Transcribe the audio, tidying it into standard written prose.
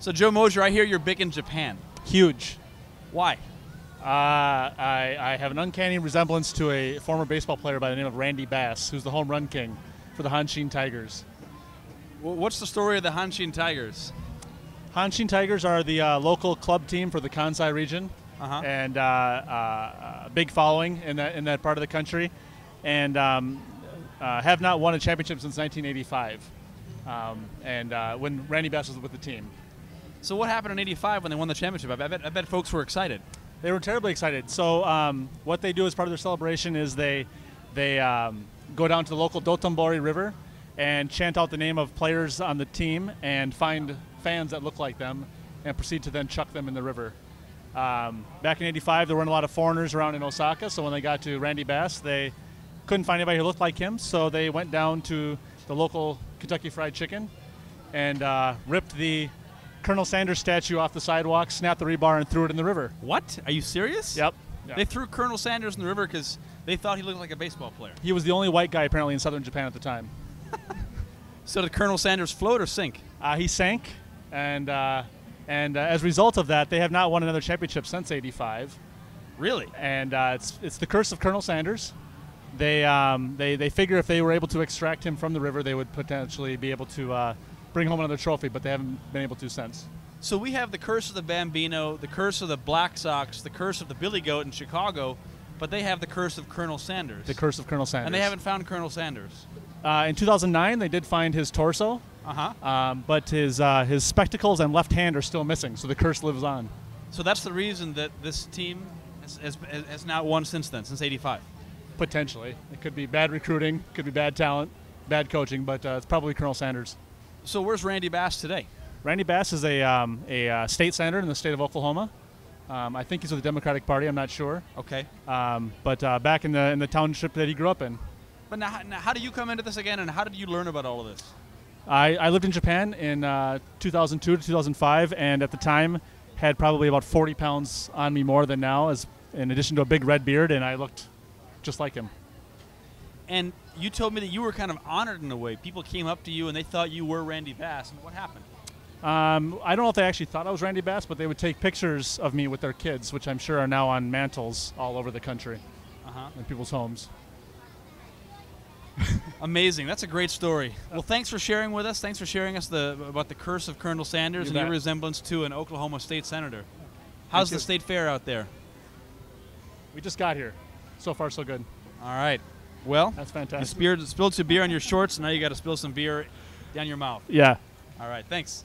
So, Joe Mosher, I hear you're big in Japan. Huge. Why? I have an uncanny resemblance to a former baseball player by the name of Randy Bass, who's the home run king for the Hanshin Tigers. What's the story of the Hanshin Tigers? Hanshin Tigers are the local club team for the Kansai region, and a big following in that part of the country, and have not won a championship since 1985, when Randy Bass was with the team. So what happened in '85 when they won the championship? I bet folks were excited. They were terribly excited. So what they do as part of their celebration is they go down to the local Dotonbori River and chant out the name of players on the team and find fans that look like them and proceed to then chuck them in the river. Back in '85, there weren't a lot of foreigners around in Osaka, so when they got to Randy Bass, they couldn't find anybody who looked like him, so they went down to the local Kentucky Fried Chicken and ripped the Colonel Sanders statue off the sidewalk, snapped the rebar, and threw it in the river. What? Are you serious? Yep. They threw Colonel Sanders in the river because they thought he looked like a baseball player. He was the only white guy apparently in southern Japan at the time. So did Colonel Sanders float or sink? He sank, and as a result of that, they have not won another championship since '85. Really? And it's the curse of Colonel Sanders. They figure if they were able to extract him from the river, they would potentially be able to bring home another trophy, but they haven't been able to since. So we have the curse of the Bambino, the curse of the Black Sox, the curse of the Billy Goat in Chicago, but they have the curse of Colonel Sanders. The curse of Colonel Sanders. And they haven't found Colonel Sanders. In 2009, they did find his torso, but his spectacles and left hand are still missing, so the curse lives on. So that's the reason that this team has not won since then, since '85. Potentially. It could be bad recruiting, could be bad talent, bad coaching, but it's probably Colonel Sanders. So where's Randy Bass today? Randy Bass is a state senator in the state of Oklahoma. I think he's with the Democratic Party. I'm not sure. Okay. But back in the township that he grew up in. But now, how do you come into this again, and how did you learn about all of this? I lived in Japan in 2002 to 2005, and at the time had probably about 40 pounds on me more than now, in addition to a big red beard, and I looked just like him. And you told me that you were kind of honored in a way. People came up to you and they thought you were Randy Bass. And what happened? I don't know if they actually thought I was Randy Bass, but they would take pictures of me with their kids, which I'm sure are now on mantles all over the country in people's homes. Amazing. That's a great story. Well, thanks for sharing with us. Thanks for sharing us about the curse of Colonel Sanders and your resemblance to an Oklahoma State senator. How's the state fair out there? We just got here. So far, so good. All right. Well, that's fantastic. You spilled some beer on your shorts, and now you got to spill some beer down your mouth. Yeah. All right. Thanks.